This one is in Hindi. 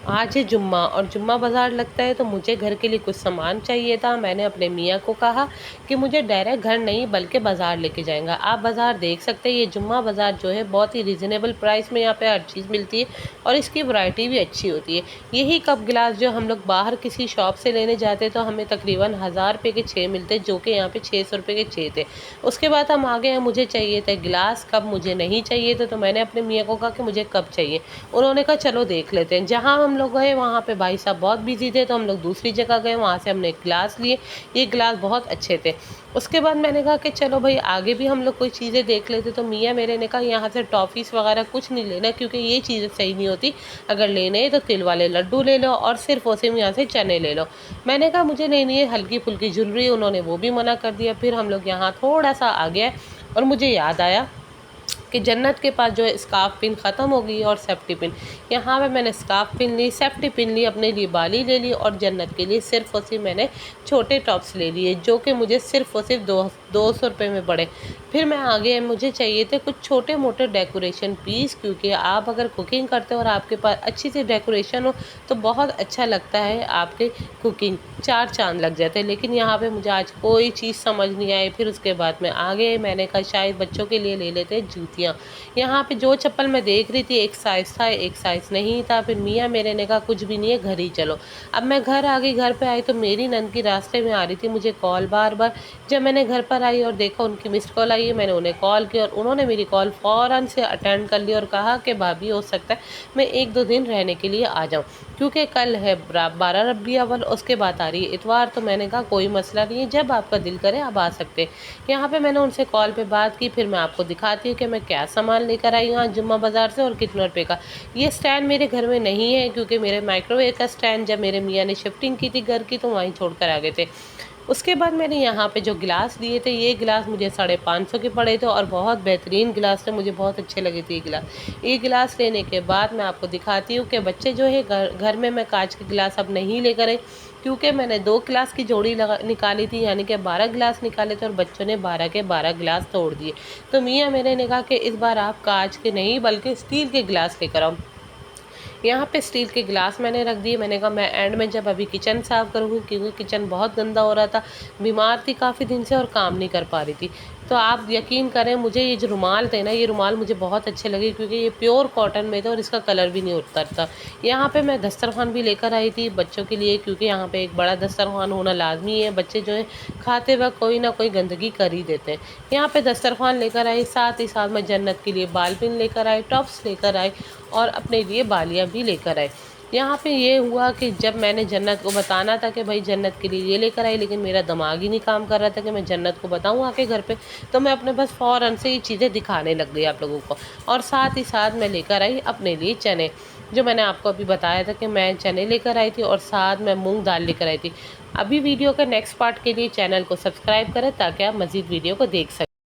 आज है जुम्मा और जुम्मा बाज़ार लगता है, तो मुझे घर के लिए कुछ सामान चाहिए था। मैंने अपने मियाँ को कहा कि मुझे डायरेक्ट घर नहीं बल्कि बाज़ार लेके जाएँगा। आप बाज़ार देख सकते हैं, ये जुम्मा बाज़ार जो है बहुत ही रीज़नेबल प्राइस में यहाँ पे हर चीज़ मिलती है और इसकी वैरायटी भी अच्छी होती है। यही कप गिलास जो हम लोग बाहर किसी शॉप से लेने जाते तो हमें तकरीबन 1000 रुपये के 6 मिलते, जो कि यहाँ पे 600 रुपये के 6 थे। उसके बाद हम आ गए, मुझे चाहिए थे गिलास, कप मुझे नहीं चाहिए थे, तो मैंने अपने मियाँ को कहा कि मुझे कप चाहिए। उन्होंने कहा चलो देख लेते हैं। जहाँ हम लोग गए वहाँ पे भाई साहब बहुत बिजी थे, तो हम लोग दूसरी जगह गए, वहाँ से हमने गिलास लिए। ये गिलास बहुत अच्छे थे। उसके बाद मैंने कहा कि चलो भाई आगे भी हम लोग कोई चीज़ें देख लेते, तो मियाँ मेरे ने कहा यहाँ से टॉफ़ीज़ वगैरह कुछ नहीं लेना, क्योंकि ये चीज़ें सही नहीं होती। अगर लेने हैं तो तिल वाले लड्डू ले लो और सिर्फ और सिर्फ यहाँ से चने ले लो। मैंने कहा मुझे लेनी है हल्की फुल्की ज्वेलरी, उन्होंने वो भी मना कर दिया। फिर हम लोग यहाँ थोड़ा सा आ गया और मुझे याद आया कि जन्नत के पास जो है स्कार्फ पिन ख़त्म हो गई और सेफ्टी पिन। यहाँ पे मैंने स्कार्फ पिन ली, सेफ्टी पिन ली, अपने लिए बाली ले ली और जन्नत के लिए सिर्फ और सिर्फ मैंने छोटे टॉप्स ले लिए, जो कि मुझे सिर्फ और सिर्फ 200 रुपये में पड़े। फिर मैं आगे मुझे चाहिए थे कुछ छोटे मोटे डेकोरेशन पीस, क्योंकि आप अगर कुकिंग करते हो और आपके पास अच्छी सी डेकोरेशन हो तो बहुत अच्छा लगता है आपके कुकिंग, चार चांद लग जाते हैं। लेकिन यहाँ पे मुझे आज कोई चीज़ समझ नहीं आई। फिर उसके बाद में आगे मैंने कहा शायद बच्चों के लिए ले लेते हैं जूतियाँ। यहाँ पे जो चप्पल मैं देख रही थी एक साइज़ था, एक साइज़ नहीं था। फिर मियाँ मेरे ने कहा कुछ भी नहीं है, घर ही चलो। अब मैं घर आ गई, घर पे आई तो मेरी नंद की रास्ते में आ रही थी, मुझे कॉल बार बार। जब मैंने घर पर आई और देखा उनकी मिस्ड कॉल आई है, मैंने उन्हें कॉल किया और उन्होंने मेरी कॉल फ़ौरन से अटेंड कर ली और कहा कि भाभी हो सकता है मैं 1-2 दिन रहने के लिए आ जाऊँ, क्योंकि कल है 12 रबी अव्वल, उसके बाद आ रही है इतवार। तो मैंने कहा कोई मसला नहीं है, जब आपका दिल करे आप आ सकते हैं। यहाँ पे मैंने उनसे कॉल पे बात की। फिर मैं आपको दिखाती हूँ कि मैं क्या सामान लेकर आई हूँ आज जुम्मा बाज़ार से और कितने रुपए का। ये स्टैंड मेरे घर में नहीं है, क्योंकि मेरे माइक्रोवेव का स्टैंड जब मेरे मियाँ ने शिफ्टिंग की थी घर की तो वहीं छोड़ कर आ गए थे। उसके बाद मैंने यहाँ पे जो गिलास लिए थे, ये गिलास मुझे 550 के पड़े थे और बहुत बेहतरीन गिलास थे, मुझे बहुत अच्छे लगे थे ये गिलास। ये गिलास लेने के बाद मैं आपको दिखाती हूँ कि बच्चे जो है घर में मैं कांच के गिलास अब नहीं लेकर आई, क्योंकि मैंने 2 गिलास की जोड़ी निकाली थी, यानी कि 12 गिलास निकाले थे और बच्चों ने 12 के 12 गिलास तोड़ दिए। तो मियाँ मेरे ने कहा कि इस बार आप कांच के नहीं बल्कि स्टील के गिलास लेकर आओ। यहाँ पे स्टील के गिलास मैंने रख दिए। मैंने कहा मैं एंड में जब अभी किचन साफ़ करूँगी, क्योंकि किचन बहुत गंदा हो रहा था, बीमार थी काफ़ी दिन से और काम नहीं कर पा रही थी। तो आप यकीन करें मुझे ये जो रुमाल थे ना, ये रुमाल मुझे बहुत अच्छे लगे, क्योंकि ये प्योर कॉटन में थे और इसका कलर भी नहीं उतरता। यहाँ पे मैं दस्तरखान भी लेकर आई थी बच्चों के लिए, क्योंकि यहाँ पे एक बड़ा दस्तरखान होना लाजमी है। बच्चे जो है खाते वक्त कोई ना कोई गंदगी कर ही देते हैं। यहाँ पे दस्तरखान लेकर आई, साथ ही साथ मैं जन्नत के लिए बाल पिन लेकर आई, टॉप्स लेकर आई और अपने लिए बालियाँ भी लेकर आए। यहाँ पे ये हुआ कि जब मैंने जन्नत को बताना था कि भाई जन्नत के लिए ये लेकर आई, लेकिन मेरा दिमाग ही नहीं काम कर रहा था कि मैं जन्नत को बताऊँ आके घर पे। तो मैं अपने बस फ़ौरन से ये चीज़ें दिखाने लग गई आप लोगों को। और साथ ही साथ मैं लेकर आई अपने लिए चने, जो मैंने आपको अभी बताया था कि मैं चने लेकर आई थी और साथ मैं मूँग दाल लेकर आई थी। अभी वीडियो का नेक्स्ट पार्ट के लिए चैनल को सब्सक्राइब करें ताकि आप मज़ीद वीडियो को देख सकें।